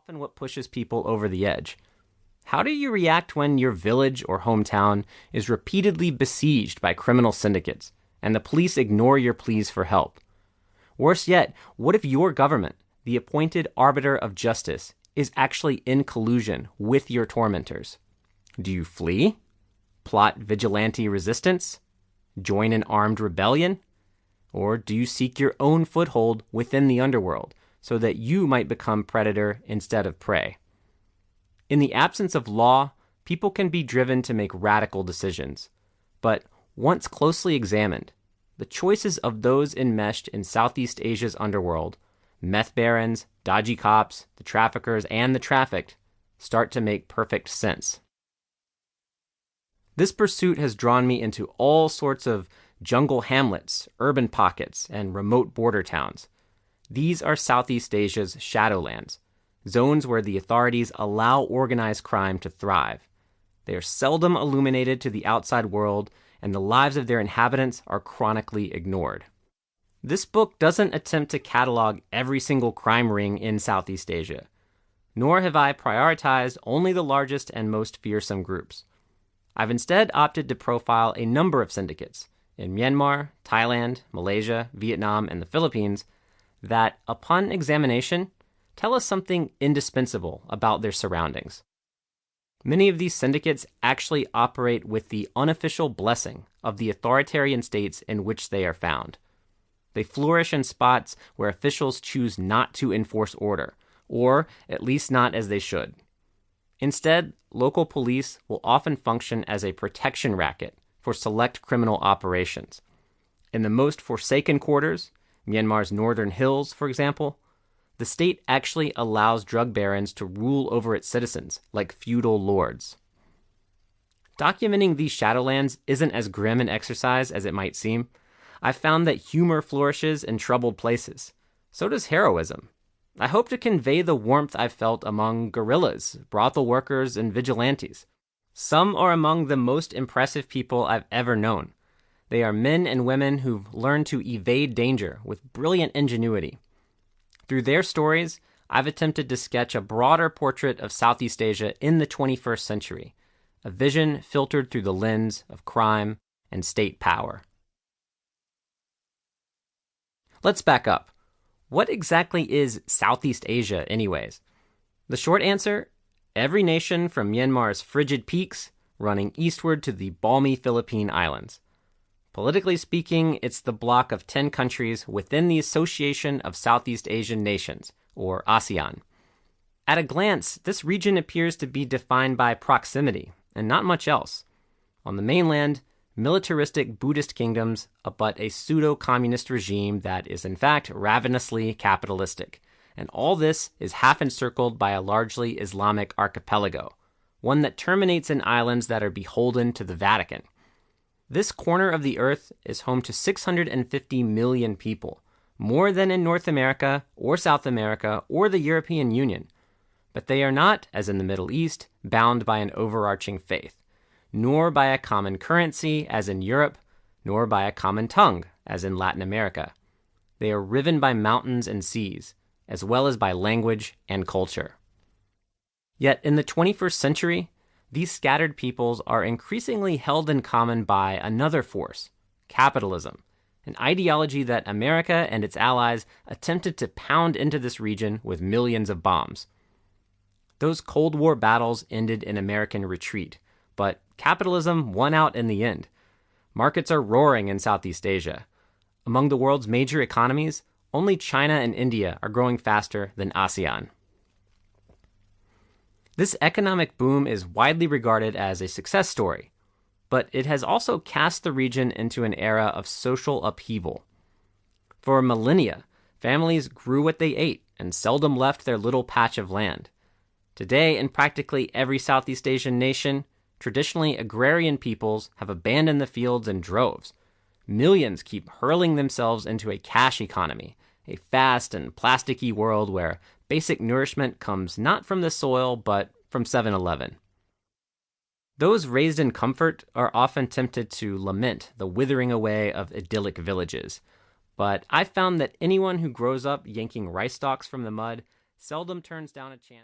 often what pushes people over the edge. How do you react when your village or hometown is repeatedly besieged by criminal syndicates and the police ignore your pleas for help? Worse yet, what if your government, the appointed arbiter of justice, is actually in collusion with your tormentors? Do you flee? Plot vigilante resistance? Join an armed rebellion? Or do you seek your own foothold within the underworld so that you might become predator instead of prey? In the absence of law, people can be driven to make radical decisions. But once closely examined, the choices of those enmeshed in Southeast Asia's underworld, meth barons, dodgy cops, the traffickers, and the trafficked, start to make perfect sense. This pursuit has drawn me into all sorts of jungle hamlets, urban pockets, and remote border towns. These are Southeast Asia's Shadowlands, zones where the authorities allow organized crime to thrive. They are seldom illuminated to the outside world, and the lives of their inhabitants are chronically ignored. This book doesn't attempt to catalog every single crime ring in Southeast Asia, nor have I prioritized only the largest and most fearsome groups. I've instead opted to profile a number of syndicates in Myanmar, Thailand, Malaysia, Vietnam, and the Philippines that, upon examination, tell us something indispensable about their surroundings. Many of these syndicates actually operate with the unofficial blessing of the authoritarian states in which they are found. They flourish in spots where officials choose not to enforce order, or at least not as they should. Instead, local police will often function as a protection racket for select criminal operations. In the most forsaken quarters, Myanmar's northern hills, for example, the state actually allows drug barons to rule over its citizens like feudal lords. Documenting these Shadowlands isn't as grim an exercise as it might seem. I've found that humor flourishes in troubled places. So does heroism. I hope to convey the warmth I've felt among guerrillas, brothel workers, and vigilantes. Some are among the most impressive people I've ever known. They are men and women who've learned to evade danger with brilliant ingenuity. Through their stories, I've attempted to sketch a broader portrait of Southeast Asia in the 21st century, a vision filtered through the lens of crime and state power. Let's back up. What exactly is Southeast Asia, anyways? The short answer: every nation from Myanmar's frigid peaks running eastward to the balmy Philippine Islands. Politically speaking, it's the block of 10 countries within the Association of Southeast Asian Nations, or ASEAN. At a glance, this region appears to be defined by proximity, and not much else. On the mainland, militaristic Buddhist kingdoms abut a pseudo-communist regime that is in fact ravenously capitalistic, and all this is half encircled by a largely Islamic archipelago, one that terminates in islands that are beholden to the Vatican. This corner of the earth is home to 650 million people, more than in North America or South America or the European Union. But they are not, as in the Middle East, bound by an overarching faith, nor by a common currency, as in Europe, nor by a common tongue, as in Latin America. They are riven by mountains and seas, as well as by language and culture. Yet in the 21st century, these scattered peoples are increasingly held in common by another force, capitalism, an ideology that America and its allies attempted to pound into this region with millions of bombs. Those Cold War battles ended in American retreat, but capitalism won out in the end. Markets are roaring in Southeast Asia. Among the world's major economies, only China and India are growing faster than ASEAN. This economic boom is widely regarded as a success story, but it has also cast the region into an era of social upheaval. For millennia, families grew what they ate and seldom left their little patch of land. Today, in practically every Southeast Asian nation, traditionally agrarian peoples have abandoned the fields in droves. Millions keep hurling themselves into a cash economy, a fast and plasticky world where basic nourishment comes not from the soil, but from 7-Eleven. Those raised in comfort are often tempted to lament the withering away of idyllic villages. But I've found that anyone who grows up yanking rice stalks from the mud seldom turns down a chance.